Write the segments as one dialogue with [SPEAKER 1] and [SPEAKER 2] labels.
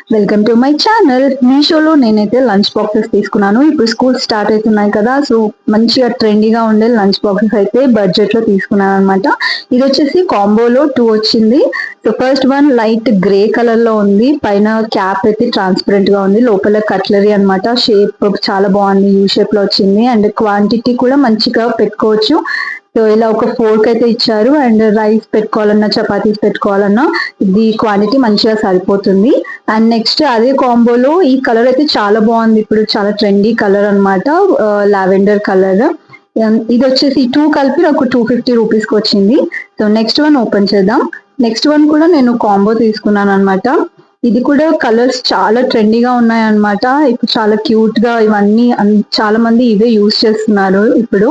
[SPEAKER 1] Welcome to my channel. మీషోలో నేనైతే lunch boxes తీసుకున్నాను. ఇప్పుడు స్కూల్ స్టార్ట్ అవుతున్నాయి కదా, సో మంచిగా ట్రెండీగా ఉండే లంచ్ బాక్సెస్ అయితే బడ్జెట్ లో తీసుకున్నాను అనమాట. ఇది వచ్చేసి కాంబోలో 2 వచ్చింది. So first one light grey colour లో ఉంది. పైన క్యాప్ అయితే ట్రాన్స్పరెంట్ గా ఉంది. లోపల కట్లరీ అనమాట. షేప్ చాలా బాగుంది, యూ షేప్ లో వచ్చింది. అండ్ క్వాంటిటీ కూడా మంచిగా పెట్టుకోవచ్చు. సో ఇలా ఒక ఫోర్క్ అయితే ఇచ్చారు. అండ్ రైస్ పెట్టుకోవాలన్నా, చపాతీస్ పెట్టుకోవాలన్నా ఇది క్వాంటిటీ మంచిగా సరిపోతుంది. అండ్ నెక్స్ట్ అదే కాంబోలో ఈ కలర్ అయితే చాలా బాగుంది. ఇప్పుడు చాలా ట్రెండీ కలర్ అనమాట, లావెండర్ కలర్. ఇది వచ్చేసి 2 కలిపి నాకు 250 రూపీస్ కి వచ్చింది. సో నెక్స్ట్ వన్ ఓపెన్ చేద్దాం. నెక్స్ట్ వన్ కూడా నేను కాంబో తీసుకున్నాను అనమాట. ఇది కూడా కలర్స్ చాలా ట్రెండీగా ఉన్నాయి అనమాట. ఇప్పుడు చాలా క్యూట్ గా ఇవన్నీ చాలా మంది ఇవే యూజ్ చేస్తున్నారు ఇప్పుడు.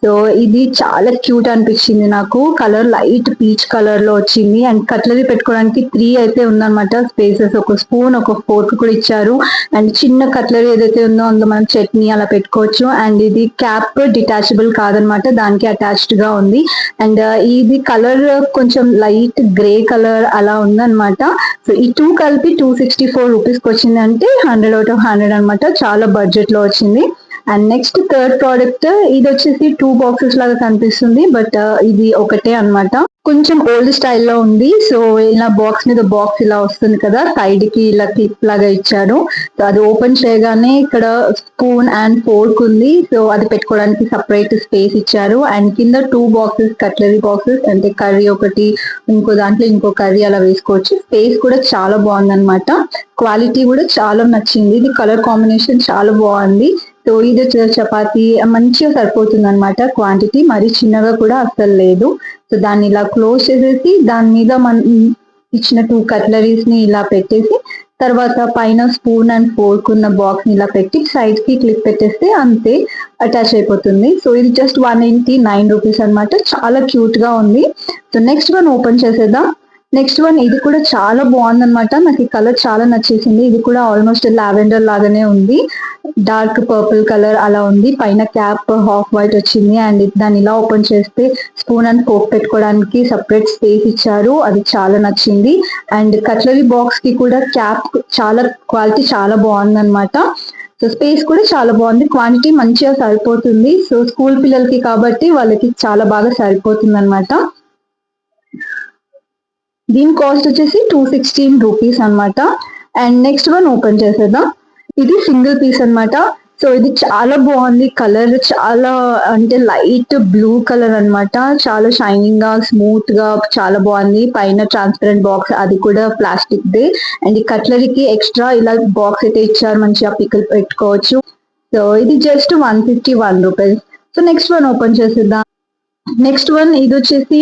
[SPEAKER 1] సో ఇది చాలా క్యూట్ అనిపించింది నాకు. కలర్ లైట్ పీచ్ కలర్ లో వచ్చింది. అండ్ కట్లరీ పెట్టుకోవడానికి 3 అయితే ఉందన్నమాట స్పేసెస్. ఒక స్పూన్, ఒక ఫోర్క్ కూడా ఇచ్చారు. అండ్ చిన్న కట్లరీ ఏదైతే ఉందో అందులో మనం చట్నీ అలా పెట్టుకోవచ్చు. అండ్ ఇది క్యాప్ డిటాచబుల్ కాదనమాట, దానికి అటాచ్డ్ గా ఉంది. అండ్ ఇది కలర్ కొంచెం లైట్ గ్రే కలర్ అలా ఉందన్నమాట. సో ఈ 2 కలిపి 264 రూపీస్ కి వచ్చింది. అంటే 100 అవుట్ ఆఫ్ 100 అనమాట. చాలా బడ్జెట్ లో వచ్చింది. అండ్ నెక్స్ట్ థర్డ్ ప్రోడక్ట్, ఇది వచ్చేసి 2 బాక్సెస్ లాగా కనిపిస్తుంది, బట్ ఇది ఒకటే అన్నమాట. కొంచెం ఓల్డ్ స్టైల్లో ఉంది. సో ఇలా బాక్స్ మీద బాక్స్ ఇలా వస్తుంది కదా, సైడ్ కి ఇలా క్లిప్ లాగా ఇచ్చారు. సో అది ఓపెన్ చేయగానే ఇక్కడ స్పూన్ అండ్ ఫోర్క్ ఉంది. సో అది పెట్టుకోవడానికి సపరేట్ స్పేస్ ఇచ్చారు. అండ్ కింద 2 బాక్సెస్, కట్లరీ బాక్సెస్, అంటే కర్రీ ఒకటి, ఇంకో దాంట్లో ఇంకో కర్రీ అలా వేసుకోవచ్చు. స్పేస్ కూడా చాలా బాగుంది అనమాట. క్వాలిటీ కూడా చాలా నచ్చింది. ఇది కలర్ కాంబినేషన్ చాలా బాగుంది. సో ఇది చపాతి మంచిగా సరిపోతుంది అనమాట. క్వాంటిటీ మరి చిన్నగా కూడా అస్సలు లేదు. సో దాన్ని ఇలా క్లోజ్ చేసేసి దాని మీద మనం ఇచ్చిన 2 కట్లరీస్ ని ఇలా పెట్టేసి, తర్వాత పైన స్పూన్ అండ్ ఫోర్క్ ఉన్న బాక్స్ ని ఇలా పెట్టి సైడ్ కి క్లిప్ పెట్టేస్తే అంతే, అటాచ్ అయిపోతుంది. సో ఇది జస్ట్ 189 రూపీస్ అనమాట. చాలా క్యూట్ గా ఉంది. సో నెక్స్ట్ వన్ ఓపెన్ చేసేద్దాం. నెక్స్ట్ వన్ ఇది కూడా చాలా బాగుంది అనమాట. నాకు ఈ కలర్ చాలా నచ్చేసింది. ఇది కూడా ఆల్మోస్ట్ లావెండర్ లాగానే ఉంది. డార్క్ పర్పుల్ కలర్ అలా ఉంది. పైన క్యాప్ హాఫ్ వైట్ వచ్చింది. అండ్ దాన్ని ఇలా ఓపెన్ చేస్తే స్పూన్ అండ్ ఫోర్క్ పెట్టుకోవడానికి సపరేట్ స్పేస్ ఇచ్చారు. అది చాలా నచ్చింది. అండ్ కట్లరీ బాక్స్ కి కూడా క్యాప్ చాలా క్వాలిటీ చాలా బాగుంది అనమాట. సో స్పేస్ కూడా చాలా బాగుంది. క్వాంటిటీ మంచిగా సరిపోతుంది. సో స్కూల్ పిల్లలకి కాబట్టి వాళ్ళకి చాలా బాగా సరిపోతుంది అనమాట. దీని కాస్ట్ వచ్చేసి 216 రూపీస్ అనమాట. అండ్ నెక్స్ట్ వన్ ఓపెన్ చేసేద్దాం. ఇది సింగిల్ పీస్ అనమాట. సో ఇది చాలా బాగుంది. కలర్ చాలా అంటే లైట్ బ్లూ కలర్ అనమాట. చాలా షైనింగ్ గా, స్మూత్ గా చాలా బాగుంది. పైన ట్రాన్స్పరెంట్ బాక్స్, అది కూడా ప్లాస్టిక్ దే. అండ్ ఈ కట్లరీకి ఎక్స్ట్రా ఇలా బాక్స్ అయితే ఇచ్చారు, మంచిగా పికల్ పెట్టుకోవచ్చు. సో ఇది just 151 rupees. So next one open చేసేద్దాం. నెక్స్ట్ వన్ ఇది వచ్చేసి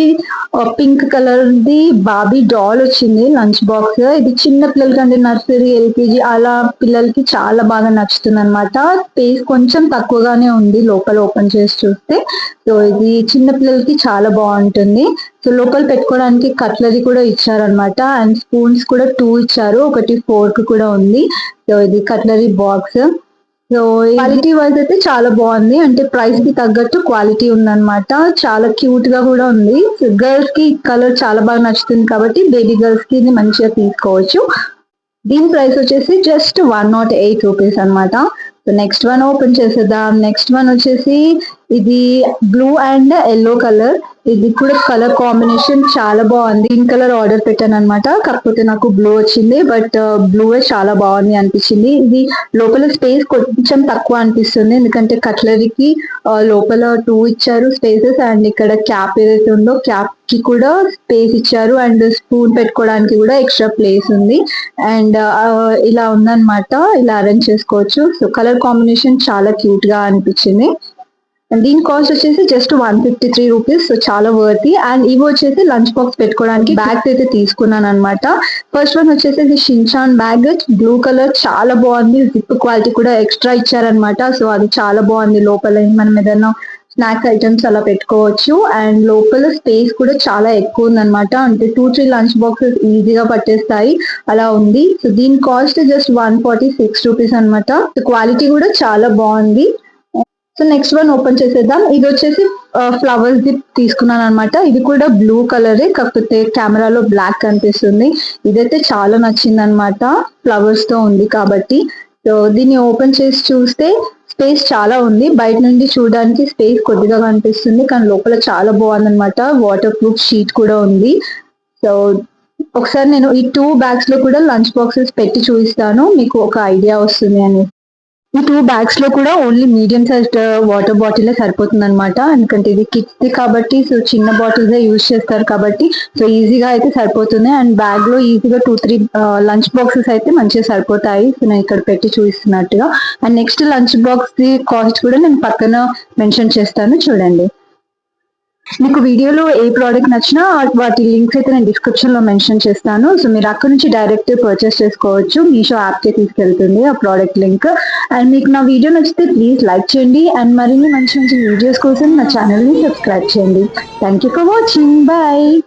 [SPEAKER 1] పింక్ కలర్ ది బాబీ డాల్ వచ్చింది లంచ్ బాక్స్. ఇది చిన్న పిల్లలకి, అంటే నర్సరీ, ఎల్కేజీ అలా పిల్లలకి చాలా బాగా నచ్చుతుంది అనమాట. స్పేస్ కొంచెం తక్కువగానే ఉంది లోపల ఓపెన్ చేసి చూస్తే. సో ఇది చిన్న పిల్లలకి చాలా బాగుంటుంది. సో లోపల పెట్టుకోవడానికి కట్లరీ కూడా ఇచ్చారనమాట. అండ్ స్పూన్స్ కూడా 2 ఇచ్చారు, ఒకటి ఫోర్క్ కూడా ఉంది. సో ఇది cutlery box. So quality wise అయితే చాలా బాగుంది. అంటే ప్రైస్ కి తగ్గట్టు క్వాలిటీ ఉందన్నమాట. చాలా క్యూట్ గా కూడా ఉంది. గర్ల్స్ కి కలర్ చాలా బాగా నచ్చుతుంది కాబట్టి బేబీ గర్ల్స్ కి ఇది మంచిగా తీసుకోవచ్చు. దీని ప్రైస్ వచ్చేసి జస్ట్ 108 రూపీస్ అనమాట. సో నెక్స్ట్ వన్ ఓపెన్ చేసేద్దాం. నెక్స్ట్ వన్ వచ్చేసి ఇది బ్లూ అండ్ ఎల్లో కలర్. ఇది కూడా కలర్ కాంబినేషన్ చాలా బాగుంది. గ్రీన్ కలర్ ఆర్డర్ పెట్టాను అనమాట, కాకపోతే నాకు బ్లూ వచ్చింది. బట్ బ్లూ చాలా బాగుంది అనిపించింది. ఇది లోపల స్పేస్ కొంచెం తక్కువ అనిపిస్తుంది, ఎందుకంటే కట్లరీకి లోపల 2 ఇచ్చారు స్పేసెస్. అండ్ ఇక్కడ క్యాప్ ఏదైతే ఉందో క్యాప్ కి కూడా స్పేస్ ఇచ్చారు. అండ్ స్పూన్ పెట్టుకోవడానికి కూడా ఎక్స్ట్రా ప్లేస్ ఉంది. అండ్ ఇలా ఉందన్నమాట, ఇలా అరేంజ్ చేసుకోవచ్చు. సో కలర్ కాంబినేషన్ చాలా క్యూట్ గా అనిపించింది. దీని కాస్ట్ వచ్చేసి జస్ట్ 153 రూపీస్. సో చాలా వర్తి. అండ్ ఇవి వచ్చేసి లంచ్ బాక్స్ పెట్టుకోవడానికి బ్యాగ్స్ అయితే తీసుకున్నాను అనమాట. ఫస్ట్ వన్ వచ్చేసి షిన్చాన్ బ్యాగ్, బ్లూ కలర్, చాలా బాగుంది. జిప్ క్వాలిటీ కూడా ఎక్స్ట్రా ఇచ్చారనమాట. సో అది చాలా బాగుంది. లోపల మనం ఏదైనా స్నాక్స్ ఐటమ్స్ అలా పెట్టుకోవచ్చు. అండ్ లోపల స్పేస్ కూడా చాలా ఎక్కువ ఉందన్నమాట. అంటే 2-3 లంచ్ బాక్సెస్ ఈజీగా పట్టేస్తాయి అలా ఉంది. సో దీని కాస్ట్ జస్ట్ 146 రూపీస్ అనమాట. క్వాలిటీ కూడా చాలా బాగుంది. సో నెక్స్ట్ వన్ ఓపెన్ చేసేద్దాం. ఇది వచ్చేసి ఫ్లవర్స్ ది తీసుకున్నాను అనమాట. ఇది కూడా బ్లూ కలరే, కాకపోతే కెమెరాలో బ్లాక్ కనిపిస్తుంది. ఇదైతే చాలా నచ్చింది అనమాట. ఫ్లవర్స్ తో ఉంది కాబట్టి. సో దీన్ని ఓపెన్ చేసి చూస్తే స్పేస్ చాలా ఉంది. బయట నుండి చూడడానికి స్పేస్ కొద్దిగా కనిపిస్తుంది, కానీ లోపల చాలా బాగుందన్నమాట. వాటర్ ప్రూఫ్ షీట్ కూడా ఉంది. సో ఒకసారి నేను ఈ 2 బ్యాగ్స్ లో కూడా లంచ్ బాక్సెస్ పెట్టి చూపిస్తాను, మీకు ఒక ఐడియా వస్తుంది అని. ఈ 2 బ్యాగ్స్ లో కూడా ఓన్లీ మీడియం సైజ్డ్ వాటర్ బాటిలే సరిపోతుంది అనమాట. ఎందుకంటే ఇది కిడ్స్ ది కాబట్టి, సో చిన్న బాటిల్స్ యూజ్ చేస్తారు కాబట్టి, సో ఈజీగా అయితే సరిపోతుంది. అండ్ బ్యాగ్ లో ఈజీగా 2-3 లంచ్ బాక్సెస్ అయితే మంచిగా సరిపోతాయి. సో నేను ఇక్కడ పెట్టి చూపిస్తున్నట్టుగా. And next lunch box the cost కూడా నేను పక్కన మెన్షన్ చేస్తాను, చూడండి. మీకు వీడియోలో ఏ ప్రోడక్ట్ నచ్చినా వాటి లింక్స్ అయితే నేను డిస్క్రిప్షన్ లో మెన్షన్ చేస్తాను. సో మీరు అక్కడ నుంచి డైరెక్ట్ పర్చేస్ చేసుకోవచ్చు. మీషో యాప్ కి తీసుకెళ్తుంది ఆ ప్రోడక్ట్ లింక్. అండ్ మీకు నా వీడియో నచ్చితే ప్లీజ్ లైక్ చేయండి. అండ్ మరిన్ని మంచి మంచి వీడియోస్ కోసం నా ఛానల్ ని సబ్స్క్రైబ్ చేయండి. Thank you for watching. Bye.